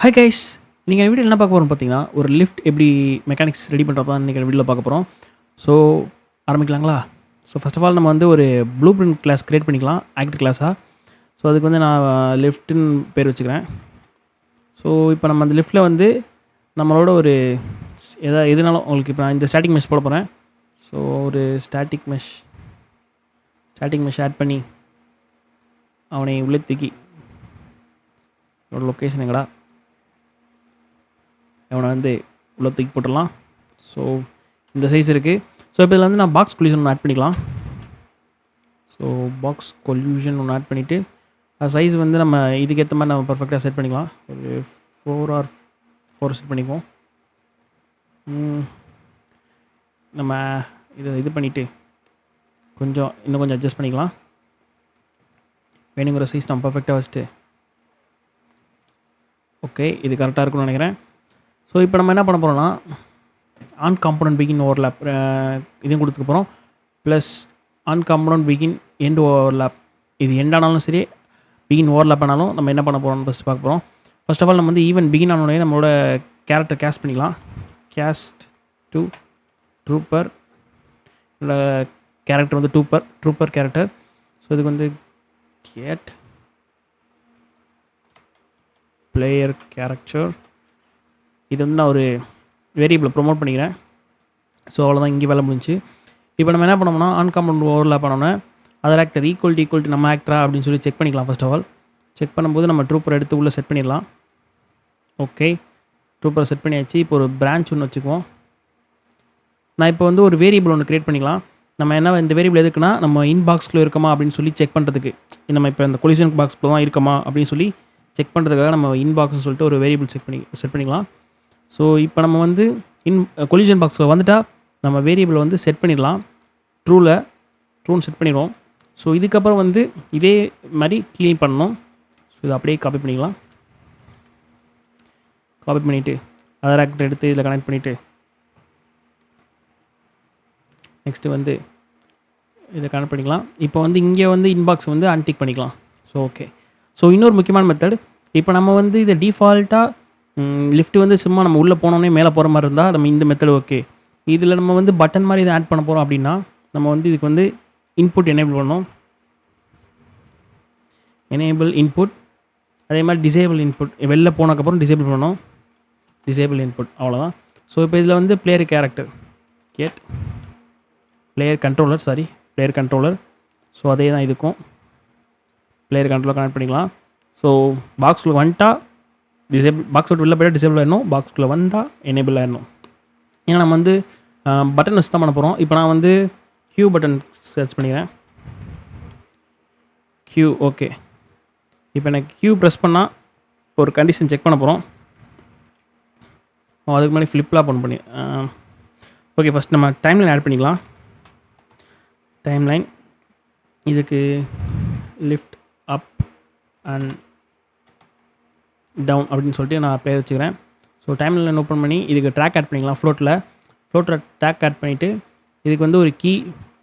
Hi guys, நீங்கள் வீடியோவில் என்ன பார்க்க போகிறோம் பார்த்தீங்கன்னா, ஒரு லிஃப்ட் எப்படி மெக்கானிக்ஸ் ரெடி பண்ணுறது தான் இன்றைக்கி வீடியோவில் பார்க்க போகிறோம். ஸோ ஆரம்பிக்கலாங்களா? ஸோ ஃபர்ஸ்ட் ஆஃப் ஆல் நம்ம வந்து ஒரு ப்ளூ பிரிண்ட் கிளாஸ் க்ரியேட் பண்ணிக்கலாம், ஆக்ட் கிளாஸாக. ஸோ அதுக்கு வந்து நான் லிஃப்ட்டுன்னு பேர் வச்சுக்கிறேன். ஸோ இப்போ நம்ம அந்த லிஃப்ட்டில் வந்து நம்மளோட ஒரு எதுனாலும் உங்களுக்கு இப்போ நான் இந்த ஸ்டாட்டிக் மெஷ் போட போகிறேன். ஸோ ஒரு ஸ்டாட்டிக் மெஷ் ஆட் பண்ணி அவனை உள்ளே தூக்கி என்னோட லொக்கேஷன் எங்கடா அவனை வந்து உள்ள தூக்கி போட்டுடலாம். ஸோ இந்த சைஸ் இருக்குது. ஸோ இப்போ இதில் வந்து நான் பாக்ஸ் கொல்யூஷன் ஒன்று ஆட் பண்ணிக்கலாம். ஸோ பாக்ஸ் கொல்யூஷன் ஒன்று ஆட் பண்ணிவிட்டு அது சைஸ் வந்து நம்ம இதுக்கேற்ற மாதிரி நம்ம பர்ஃபெக்டாக செட் பண்ணிக்கலாம். ஒரு 4 செட் பண்ணிக்குவோம். நம்ம இது பண்ணிவிட்டு இன்னும் கொஞ்சம் அட்ஜஸ்ட் பண்ணிக்கலாம். வேணுங்கிற சைஸ் நம்ம பர்ஃபெக்டாக வச்சுட்டு ஓகே, இது கரெக்டாக இருக்கும்னு நினைக்கிறேன். ஸோ இப்போ நம்ம என்ன பண்ண போகிறோம்னா, ஆன் காம்பனண்ட் பிகின் ஓவர்லேப் இதையும் கொடுத்துக்க போகிறோம். Plus on component begin end overlap. இது எண்ட் ஆனாலும் சரி, பிகின் ஓவர்லேப் ஆனாலும் நம்ம என்ன பண்ண போகிறோம்னு ஃபஸ்ட்டு பார்க்க போகிறோம். ஃபர்ஸ்ட் ஆஃப் ஆல் நம்ம வந்து ஈவன் பிகின் ஆனோடனே நம்மளோட கேரக்டர் கேஸ்ட் பண்ணிக்கலாம். Cast to trooper. கேரக்டர் வந்து ட்ரூப்பர் கேரக்டர். ஸோ இதுக்கு வந்து கேட் பிளேயர் கேரக்டர். இது வந்து நான் ஒரு வேரியபிளை ப்ரொமோட் பண்ணிக்கிறேன். ஸோ அவ்வளோதான், இங்கே வேலை முடிஞ்சு. இப்போ நம்ம என்ன பண்ணோம்னா, ஆன்காம்பவுண்ட் ஓவர்லேப் பண்ணோன்னா அதர் ஆக்டர் ஈக்குவல் நம்ம ஆக்டரா அப்படின்னு சொல்லி செக் பண்ணிக்கலாம். ஃபர்ஸ்ட் ஆஃப் ஆல் செக் பண்ணும்போது நம்ம ட்ரூப்பர் எடுத்து உள்ளே செட் பண்ணிடலாம். ஓகே, ட்ரூப்பரை செட் பண்ணியாச்சு. இப்போ ஒரு பிரான்ச் ஒன்று வச்சுக்குவோம். நான் இப்போ வந்து ஒரு வேரியபிள் ஒன்று க்ரியேட் பண்ணிக்கலாம். நம்ம என்ன இந்த வேரியபிள் எதுக்குன்னா, நம்ம இன்பாக்ஸ்க்குள்ளே இருக்கமா அப்படின்னு சொல்லி செக் பண்ணுறதுக்கு. நம்ம இப்போ இந்த கொலிஷன் பாக்ஸ்க்குள்ள தான் இருக்கமா அப்படின்னு சொல்லி செக் பண்ணுறதுக்காக நம்ம இன்பாக்ஸ்னு சொல்லிட்டு ஒரு வேரியபிள் செட் பண்ணிக்கலாம். ஸோ இப்போ நம்ம வந்து கொலிஷன் பாக்ஸில் வந்துட்டால் நம்ம வேரியபிளை வந்து செட் பண்ணிடலாம். ட்ரூன்னு செட் பண்ணிடுவோம். ஸோ இதுக்கப்புறம் வந்து இதே மாதிரி க்ளீன் பண்ணணும். ஸோ இதை அப்படியே காப்பி பண்ணிக்கலாம். காப்பி பண்ணிவிட்டு அதர் ஆக்டர் எடுத்து இதில் கனெக்ட் பண்ணிவிட்டு நெக்ஸ்ட்டு வந்து இதை கனெக்ட் பண்ணிக்கலாம். இப்போ வந்து இங்கே வந்து இன்பாக்ஸ் வந்து அன்டிக் பண்ணிக்கலாம். So okay. ஸோ இன்னொரு முக்கியமான மெத்தட், இப்போ நம்ம வந்து இதை டிஃபால்ட்டாக லிஃப்ட் வந்து சும்மா நம்ம உள்ளே போனோடனே மேலே போகிற மாதிரி இருந்தால் நம்ம இந்த மெத்தட் ஓகே. இதில் நம்ம வந்து பட்டன் மாதிரி இதை ஆட் பண்ண போகிறோம் அப்படின்னா நம்ம வந்து இதுக்கு வந்து இன்புட் எனேபிள் பண்ணணும். Enable input. அதே மாதிரி டிசேபிள் இன்புட். வெளில போனதுக்கப்புறம் டிசேபிள் பண்ணணும். டிசேபிள் இன்புட், அவ்வளோதான். ஸோ இப்போ இதில் வந்து player character get player controller. So அதே தான் இதுக்கும் பிளேயர் கண்ட்ரோலர் கனெக்ட் பண்ணிக்கலாம். ஸோ பாக்ஸில் வந்துட்டா டிசேபிள், பாக்ஸ் விட்டு வெளில போய்ட்டு டிசேபிள் ஆகிடணும். பாக்ஸ்குள்ளே வந்தால் எனேபிள் ஆகிடணும். ஏன்னா நம்ம வந்து பட்டன் வச்சு தான் பண்ண போகிறோம். இப்போ நான் வந்து க்யூ பட்டன் சர்ச் பண்ணிக்கிறேன். Q okay. இப்போ எனக்கு க்யூ ப்ரெஸ் பண்ணால் ஒரு கண்டிஷன் செக் பண்ண போகிறோம். அதுக்கு முன்னாடி ஃப்ளிப்லாப் ஒன்று பண்ணி ஓகே. ஃபஸ்ட் நம்ம டைம்லைன் ஆட் பண்ணிக்கலாம். டைம்லைன் இதுக்கு லிஃப்ட் அப் அண்ட் டவுன் அப்படின்னு சொல்லிட்டு நான் பேர் வச்சுக்கிறேன். ஸோ டைம்லைன் ஓப்பன் பண்ணி இதுக்கு ட்ராக் ஆட் பண்ணிக்கலாம். ஃப்ளோட்டில் ட்ராக் ஆட் பண்ணிவிட்டு இதுக்கு வந்து ஒரு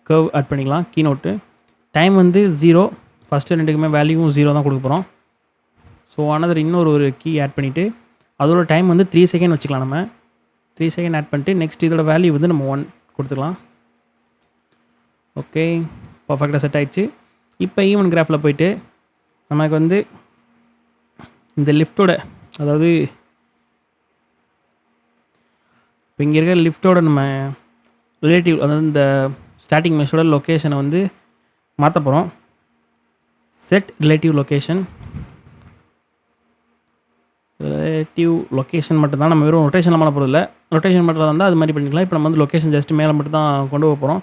கர்வ் ஆட் பண்ணிக்கலாம். கீ நோட்டு டைம் வந்து 0. ஃபஸ்ட்டு ரெண்டுக்குமே வேல்யூவும் 0 தான் கொடுக்க போகிறோம். ஸோ இன்னொரு ஒரு கீ ஆட் பண்ணிவிட்டு அதோட டைம் வந்து 3 செகண்ட் வச்சுக்கலாம். நம்ம 3 செகண்ட் ஆட் பண்ணிட்டு நெக்ஸ்ட் இதோட வேல்யூ வந்து நம்ம 1 கொடுத்துக்கலாம். ஓகே, பர்ஃபெக்டாக செட் ஆகிடுச்சு. இப்போ ஈவன் கிராஃபில் போயிட்டு நமக்கு வந்து இந்த லிஃப்ட்டோட, அதாவது இப்போ இங்கே இருக்கிற லிஃப்ட்டோட நம்ம ரிலேட்டிவ், அதாவது இந்த ஸ்டாட்டிக் மெஷோட லொக்கேஷனை வந்து மாற்ற போகிறோம். செட் ரிலேட்டிவ் லொக்கேஷன் மட்டும்தான். நம்ம வெறும் ரொட்டேஷனில் பண்ண போகிறது இல்லை. ரொட்டேஷன் மட்டும் இருந்தால் அது மாதிரி பண்ணிக்கலாம். இப்போ நம்ம வந்து லொக்கேஷன் ஜஸ்ட் மேலே மட்டும் தான் கொண்டு போக போகிறோம்.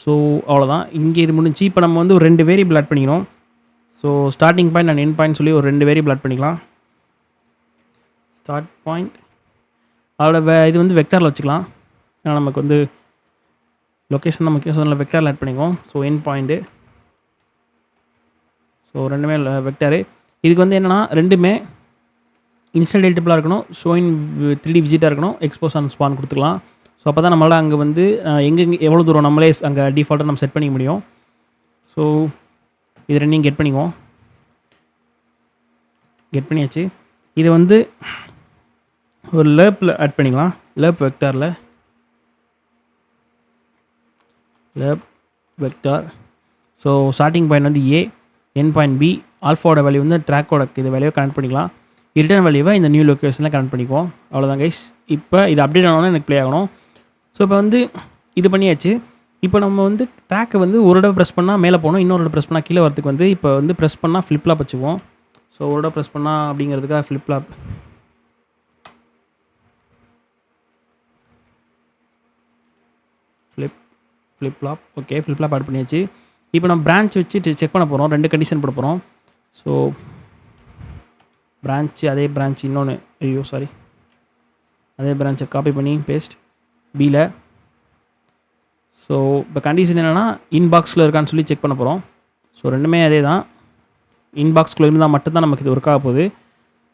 ஸோ அவ்வளோதான், இங்கே இது முடிஞ்சு. இப்போ நம்ம வந்து ஒரு 2 வேரியபிள் ஆட் பண்ணிக்கணும். So starting point and end point சொல்லி ஒரு 2 வேரியபிள் ஆட் பண்ணிக்கலாம். ஸ்டார்ட் பாயிண்ட் அதோட இது வந்து வெக்டாரில் வச்சுக்கலாம். ஏன்னா நமக்கு வந்து லொக்கேஷன் தான் முக்கியம். ஸோ அதில் வெக்டாரில் ஆட் பண்ணிக்குவோம். So end point. ஸோ ரெண்டுமே வெக்டாரு. இதுக்கு வந்து என்னென்னா ரெண்டுமே இன்ஸ்டன்ட் எடிட்டபிளாக இருக்கணும். ஷோயிங் 3D விஜிட்டாக இருக்கணும். எக்ஸ்போஸ் அண்ட் ஸ்பான் கொடுத்துக்கலாம். ஸோ அப்போ தான் நம்மளால் அங்கே வந்து எங்கெங்கே எவ்வளோ தூரம் நம்மளே அங்கே டிஃபால்ட்டாக நம்ம செட் பண்ணிக்க முடியும். ஸோ இது ரெண்டையும் கெட் பண்ணிக்குவோம். கெட் பண்ணியாச்சு. இது வந்து ஒரு லேப்பில் ஆட் பண்ணிக்கலாம். லேப் வெக்டாரில் lab vector. So starting point வந்து ஏ, என் பாயிண்ட் பி, ஆல்ஃபாவோட வேல்யூ வந்து ட்ராக்கோட இது வேல்யூவை கனெக்ட் பண்ணிக்கலாம். ரிட்டர்ன் வேல்யூவை இந்த நியூ லொக்கேஷனில் கனெக்ட் பண்ணிக்குவோம். அவ்வளோதான் கைஸ். இப்போ இது அப்டேட் ஆனோன்னா எனக்கு ப்ளே ஆகணும். ஸோ இப்போ வந்து இது பண்ணியாச்சு. இப்போ நம்ம வந்து ட்ராக்கை வந்து ஒரு தடவை ப்ரெஸ் பண்ணால் மேலே போகணும், இன்னொரு தடவை ப்ரெஸ் பண்ணால் கீழே வரதுக்கு வந்து இப்போ வந்து ப்ரெஸ் பண்ணால் ஃப்ளிப்லாப் வச்சுக்குவோம். ஸோ ஒரு தடவை ப்ரெஸ் பண்ணால் அப்படிங்கிறதுக்காக flip flop flip flop okay, flip flop add பண்ணியாச்சு. இப்போ நம்ம பிரான்ச் வச்சு செக் பண்ண போகிறோம். 2 கண்டிஷன் போட போகிறோம். ஸோ பிரான்ச்சு, அதே பிரான்ச் இன்னொன்று, ஐயோ சாரி, அதே பிரான்ச்சை காப்பி பண்ணி பேஸ்ட் பியில். ஸோ இப்போ கண்டிஷன் என்னென்னா இன்பாக்ஸில் இருக்கான்னு சொல்லி செக் பண்ண போகிறோம். ஸோ ரெண்டுமே அதே தான். இன்பாக்ஸ்குள்ளே இருந்தால் மட்டும்தான் நமக்கு இது ஒர்க் ஆக போகுது.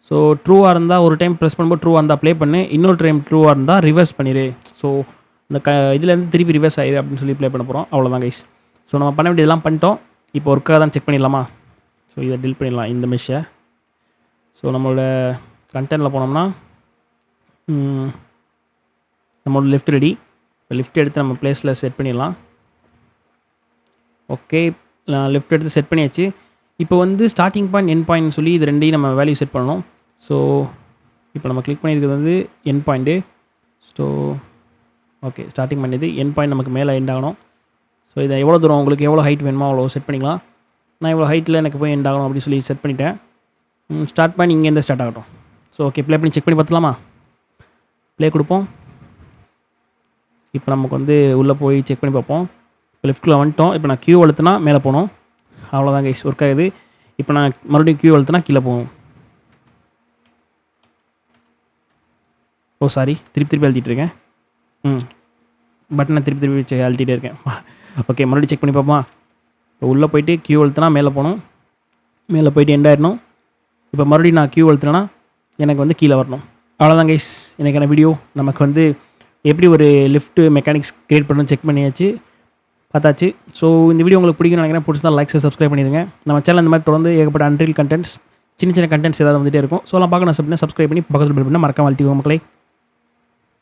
ஸோ ட்ரூவாக இருந்தால் ஒரு டைம் ப்ரெஸ் பண்ணும்போது ட்ரூவாக இருந்தால் ப்ளே பண்ணு, இன்னொரு டைம் ட்ரூவாக இருந்தால் ரிவர்ஸ் பண்ணிடு. ஸோ இந்த இதுலேருந்து திருப்பி ரிவர்ஸ் ஆயிடு அப்படின்னு சொல்லி ப்ளே பண்ண போகிறோம். அவ்வளோதான் கைஸ். ஸோ நம்ம பண்ண வேண்டியதெல்லாம் பண்ணிட்டோம். இப்போ ஒர்க்காக தான் செக் பண்ணிடலாமா? ஸோ இதை டில் பண்ணிடலாம் இந்த மெஷ்ஷை. ஸோ நம்மளோட கண்டென்ட்டில் போனோம்னா நம்மளோட லிஃப்ட் ரெடி. இப்போ லிஃப்ட் எடுத்து நம்ம ப்ளேஸில் செட் பண்ணிடலாம். ஓகே, லிஃப்ட் எடுத்து செட் பண்ணியாச்சு. இப்போ வந்து ஸ்டார்டிங் பாயிண்ட், என் பாயிண்ட் சொல்லி இது ரெண்டையும் நம்ம வேல்யூ செட் பண்ணணும். ஸோ இப்போ நம்ம கிளிக் பண்ணியிருக்கிறது வந்து என் பாயிண்ட்டு. ஸோ ஓகே, ஸ்டார்டிங் பண்ணியது என் பாயிண்ட் நமக்கு மேலே எண்ட் ஆகணும். ஸோ இதை எவ்வளோ தூரம் உங்களுக்கு எவ்வளோ ஹைட் வேணுமோ அவ்வளோ செட் பண்ணிக்கலாம். நான் இவ்வளோ ஹைட்டில் எனக்கு போய் எண்ட் ஆகணும் அப்படின்னு சொல்லி செட் பண்ணிட்டேன். ஸ்டார்ட் பாயிண்ட் இங்கேருந்து ஸ்டார்ட் ஆகட்டும். ஸோ ஓகே, ப்ளே பண்ணி செக் பண்ணி பார்த்துலாமா? ப்ளே கொடுப்போம். இப்போ நமக்கு வந்து உள்ளே போய் செக் பண்ணி பார்ப்போம். இப்போ லெஃப்ட்டில் வந்துட்டோம். இப்போ நான் கியூ அழுத்தினா மேலே போகணும். அவ்வளோதான் கைஸ், ஒர்க் ஆகுது. இப்போ நான் மறுபடியும் கியூ அழுத்தினா கீழே போகும். ஓ சாரி, திருப்பி அழுத்திட்டு இருக்கேன். பட்டனை திருப்பி அழுத்திட்டே இருக்கேன். ஓகே, மறுபடியும் செக் பண்ணி பார்ப்போம். இப்போ உள்ளே போயிட்டு கியூ அழுத்தினா மேலே போகணும். மேலே போயிட்டு எண்ட் ஆயிடணும். இப்போ மறுபடியும் நான் கியூ அழுத்தினா எனக்கு வந்து கீழே வரணும். அவ்வளோதான் கைஸ், எனக்கான வீடியோ. நமக்கு வந்து எப்படி ஒரு லிஃப்ட் மெக்கானிக்ஸ் க்ரியேட் பண்ணணும் செக் பண்ணியாச்சு, பார்த்தாச்சு. ஸோ இந்த வீடியோ உங்களுக்கு பிடிக்கும்னு நினைக்கிறேன். பிடிச்சா லைக்ஸை சப்ஸ்கிரைப் பண்ணிடுங்க. நம்ம சேனல் இந்த மாதிரி தொடர்ந்து ஏகப்பட்ட அன்ரீல் கண்டென்ட்ஸ், சின்ன கண்டென்ட்ஸ் ஏதாவது வந்துகிட்டே இருக்கும். ஸோ எல்லாம் பார்க்க நான் சப்ஸ்கிரைப் பண்ணி பக்கத்தில் பில் பண்ணால் மறக்காம வாழ்த்திக்கோங்க மக்களே.